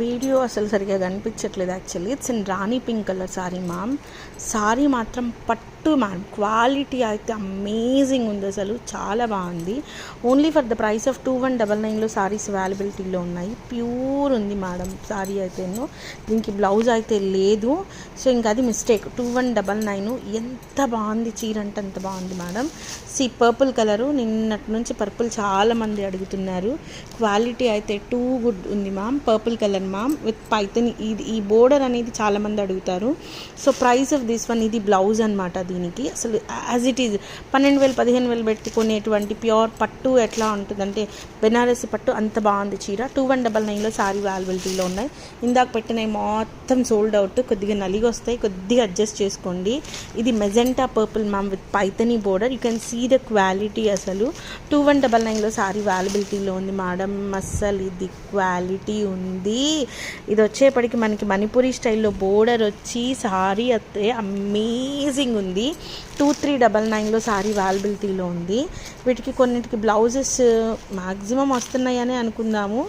Video అసలు సరిగ్గా కనిపించట్లేదు. Actually it's in Rani pink colour sari ma'am. Sorry మాత్రం పట్టు మ్యామ్, క్వాలిటీ అయితే అమేజింగ్ ఉంది, అసలు చాలా బాగుంది. Only for the price of 2199లో సారీస్ అవైలబిలిటీలో ఉన్నాయి. ప్యూర్ ఉంది మేడం సారీ అయితే. దీనికి బ్లౌజ్ అయితే లేదు, సో ఇంకా అది మిస్టేక్. 2199 ఎంత బాగుంది చీర అంటే అంత బాగుంది మేడం. పర్పుల్ కలరు, నిన్నటి నుంచి పర్పుల్ చాలామంది అడుగుతున్నారు. క్వాలిటీ అయితే టూ గుడ్ ఉంది ma'am. Purple colour ma'am with Python. ఈ బోర్డర్ అనేది చాలామంది అడుగుతారు. So price of this one, ఇది బ్లౌజ్ అనమాట దీనికి. అసలు యాజ్ ఇట్ ఈజ్ 12,000 15,000 పెట్టుకునేటువంటి ప్యూర్ పట్టు ఎట్లా ఉంటుందంటే బెనారసి పట్టు అంత బాగుంది చీర. 2199లో సారీ అవైలబిలిటీలో ఉన్నాయి. ఇందాక పెట్టినవి మొత్తం సోల్డ్ అవుట్, కొద్దిగా నలిగి వస్తాయి, కొద్దిగా అడ్జస్ట్ చేసుకోండి. ఇది magenta purple ma'am with Paithani border. You can see the quality. అసలు 2199లో సారీ అవైలబిలిటీలో ఉంది మేడం. అస్సలు ఇది క్వాలిటీ ఉంది. ఇది వచ్చేప్పటికి మనకి మణిపురి స్టైల్లో బోర్డర్ వచ్చి సారీ అయితే అమేజింగ్ ఉంది. 2399లో సారీ అవైలబిలిటీలో ఉంది. వీటికి కొన్నిటికి బ్లౌజెస్ మ్యాక్సిమం వస్తున్నాయని అనుకుందాము,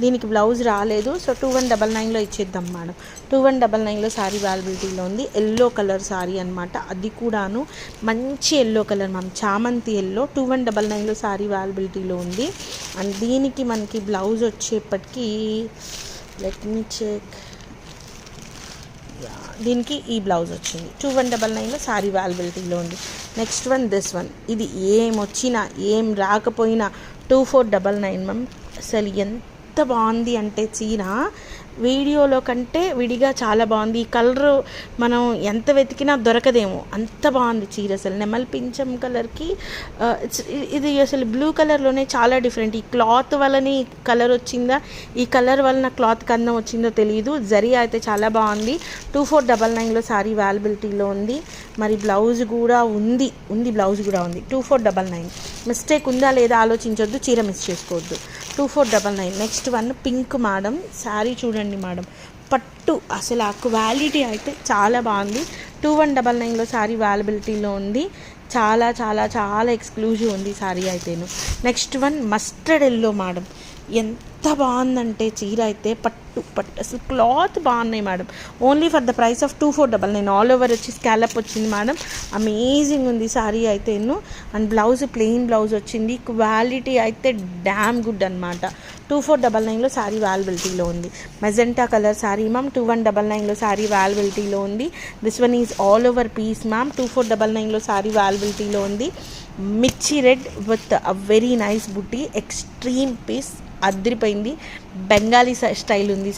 దీనికి బ్లౌజ్ రాలేదు. సో 2199లో ఇచ్చేద్దాం మేడం. 2199లో సారీ అవైలబిలిటీలో ఉంది. ఎల్లో కలర్ సారీ అనమాట, అది కూడాను మంచి ఎల్లో కలర్ మ్యామ్, చామంతి ఎల్లో. 2199లో సారీ అవైలబిలిటీలో ఉంది. అండ్ దీనికి మనకి బ్లౌజ్ వచ్చేప్పటికి లెట్ మీ చెక్, దీనికి ఈ బ్లౌజ్ వచ్చింది. 2199లో సారీ అవైలబిలిటీలో ఉంది. Next one this one. ఇది ఏం వచ్చినా ఏం రాకపోయినా 2499 మ్యామ్. అసలు ఎంత బాగుంది అంటే చీర వీడియోలో కంటే విడిగా చాలా బాగుంది. ఈ కలర్ మనం ఎంత వెతికినా దొరకదేమో, అంత బాగుంది చీర. అసలు నెమల్ పింఛం కలర్కి ఇది అసలు బ్లూ కలర్లోనే చాలా డిఫరెంట్. ఈ క్లాత్ వల్లనే ఈ కలర్ వచ్చిందా, ఈ కలర్ వలన క్లాత్కి అందం వచ్చిందో తెలియదు. జరీ అయితే చాలా బాగుంది. 2499లో సారీ అవైలబిలిటీలో ఉంది. మరి బ్లౌజ్ కూడా ఉంది, బ్లౌజ్ కూడా ఉంది. 2499. మిస్టేక్ ఉందా లేదా ఆలోచించొద్దు, చీర మిస్ చేసుకోవద్దు. 2499. Next one pink madam. Sari చూడండి మేడం, పట్టు. అసలు ఆ క్వాలిటీ అయితే చాలా బాగుంది. 2199లో సారీ అవైలబిలిటీలో ఉంది. చాలా చాలా చాలా ఎక్స్క్లూజివ్ ఉంది సారీ అయితేను. Next one mustard yellow madam. ఎంత బాగుందంటే చీర అయితే పట్టు అసలు క్లాత్ బాగున్నాయి madam. Only for the price of 2499. All over వచ్చి స్కాలప్ వచ్చింది మేడం. అమేజింగ్ ఉంది సారీ అయితే. అండ్ బ్లౌజ్ ప్లెయిన్ బ్లౌజ్ వచ్చింది. క్వాలిటీ అయితే డ్యామ్ గుడ్ అనమాట. 2499లో సారీ అవైలబిలిటీలో ఉంది. Magenta colour sari ma'am. 2199లో సారీ అవైలబిలిటీలో ఉంది. This one is all over piece ma'am. 2499లో సారీ అవైలబిలిటీలో ఉంది. మిర్చి red with a very nice బుట్టి, ఎక్స్ట్రీమ్ పీస్, అదిరిపోయింది. బెంగాలీ స్టైల్ ఉంది.